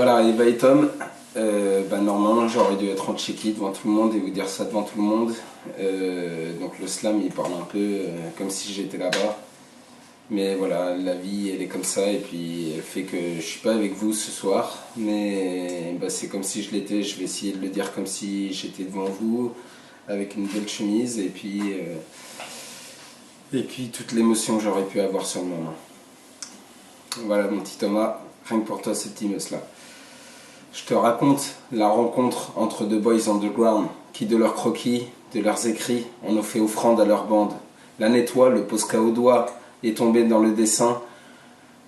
Voilà, Eva et Tom, normalement j'aurais dû être en Tchéquie devant tout le monde et vous dire ça devant tout le monde. Donc le slam il parle un peu comme si j'étais là-bas. Mais voilà, la vie elle est comme ça et puis elle fait que je suis pas avec vous ce soir. Mais c'est comme si je l'étais, je vais essayer de le dire comme si j'étais devant vous, avec une belle chemise et puis toute l'émotion que j'aurais pu avoir sur le moment. Voilà mon petit Thomas, rien que pour toi ce petit meus là. Je te raconte la rencontre entre deux boys underground qui de leurs croquis, de leurs écrits, en ont fait offrande à leur bande. La nettoie, le posca au doigt, est tombé dans le dessin.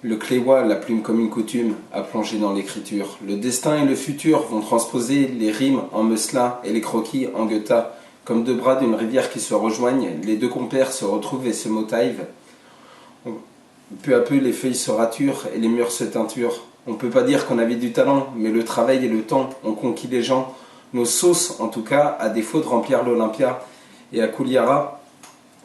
Le cléois, la plume comme une coutume, a plongé dans l'écriture. Le destin et le futur vont transposer les rimes en meusselin et les croquis en guetta. Comme deux bras d'une rivière qui se rejoignent, les deux compères se retrouvent et se motivent. Peu à peu, les feuilles se raturent et les murs se teinturent. On ne peut pas dire qu'on avait du talent, mais le travail et le temps ont conquis les gens. Nos sauces, en tout cas, à défaut de remplir l'Olympia. Et à Kouliara,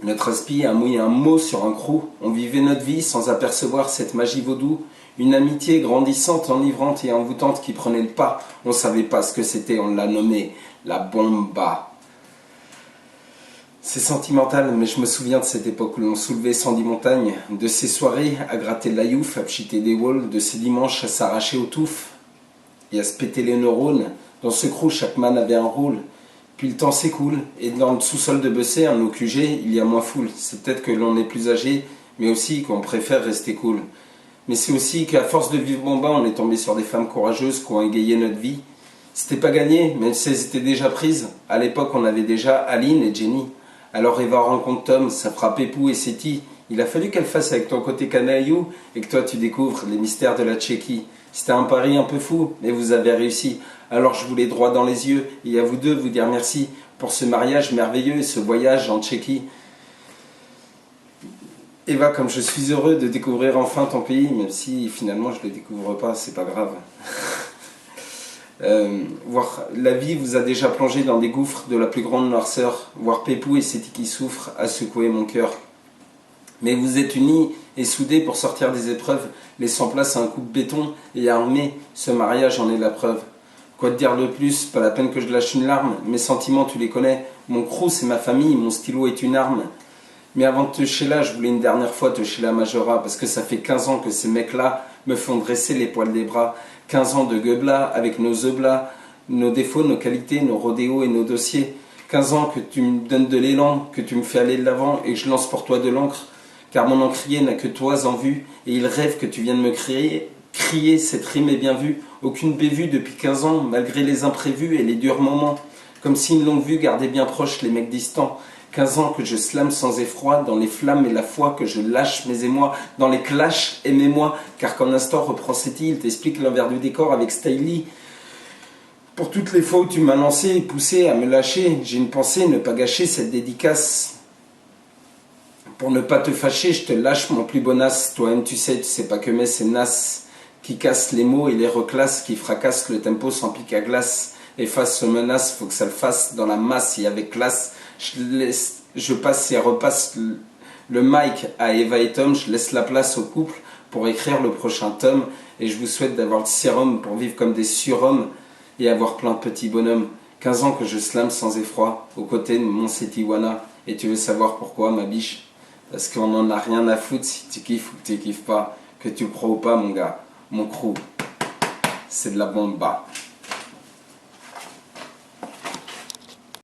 notre aspi a mouillé un mot sur un crou. On vivait notre vie sans apercevoir cette magie vaudou. Une amitié grandissante, enivrante et envoûtante qui prenait le pas. On ne savait pas ce que c'était, on l'a nommé la bomba. C'est sentimental, mais je me souviens de cette époque où l'on soulevait 110 montagnes, de ces soirées à gratter de la youf, à pchiter des walls, de ces dimanches à s'arracher au touffe et à se péter les neurones. Dans ce crew, chaque man avait un rôle. Puis le temps s'écoule, et dans le sous-sol de Bessé, un OQG, il y a moins foule. C'est peut-être que l'on est plus âgé, mais aussi qu'on préfère rester cool. Mais c'est aussi qu'à force de vivre Bomba, on est tombé sur des femmes courageuses qui ont égayé notre vie. C'était pas gagné, même si elles étaient déjà prises. À l'époque, on avait déjà Aline et Jenny. Alors Eva rencontre Tom, ça fera Pépou et Seti. Il a fallu qu'elle fasse avec ton côté canaillou et que toi tu découvres les mystères de la Tchéquie. C'était un pari un peu fou, mais vous avez réussi. Alors je voulais droit dans les yeux et à vous deux vous dire merci pour ce mariage merveilleux et ce voyage en Tchéquie. Eva, comme je suis heureux de découvrir enfin ton pays, même si finalement je ne le découvre pas, c'est pas grave. Voir la vie vous a déjà plongé dans des gouffres de la plus grande noirceur. Voir Pépou et Seti qui souffrent a secoué mon cœur. Mais vous êtes unis et soudés pour sortir des épreuves, laissant place à un coup de béton et armé. Ce mariage en est la preuve. Quoi te dire de plus? Pas la peine que je lâche une larme. Mes sentiments tu les connais. Mon crew c'est ma famille, mon stylo est une arme. Mais avant de te sheila, je voulais une dernière fois te sheila Majora, parce que ça fait 15 ans que ces mecs-là me font dresser les poils des bras. 15 ans de gueubla avec nos eublas, nos défauts, nos qualités, nos rodéos et nos dossiers. 15 ans que tu me donnes de l'élan, que tu me fais aller de l'avant et que je lance pour toi de l'encre. Car mon encrier n'a que toi en vue et il rêve que tu viennes me crier. Cette rime est bien vue. Aucune bévue depuis 15 ans, malgré les imprévus et les durs moments. Comme si une longue vue gardait bien proche les mecs distants. 15 ans que je slame sans effroi, dans les flammes et la foi que je lâche mes émois, dans les clashs aimez-moi, car qu'en instant reprend cette île, t'explique l'envers du décor avec Stylee. Pour toutes les fois où tu m'as lancé et poussé à me lâcher, j'ai une pensée, ne pas gâcher cette dédicace. Pour ne pas te fâcher, je te lâche mon plus bonasse, toi-même tu sais pas que mais c'est Nas, qui casse les mots et les reclasse, qui fracasse le tempo sans pic à glace. Efface ce menace, faut que ça le fasse dans la masse et avec classe. Je passe et repasse le mic à Eva et Tom, je laisse la place au couple pour écrire le prochain tome et je vous souhaite d'avoir le sérum pour vivre comme des surhommes et avoir plein de petits bonhommes. 15 ans que je slame sans effroi aux côtés de mon Setiwana et tu veux savoir pourquoi ma biche? Parce qu'on en a rien à foutre si tu kiffes ou que tu kiffes pas, que tu crois ou pas mon gars, mon crew, c'est de la bomba.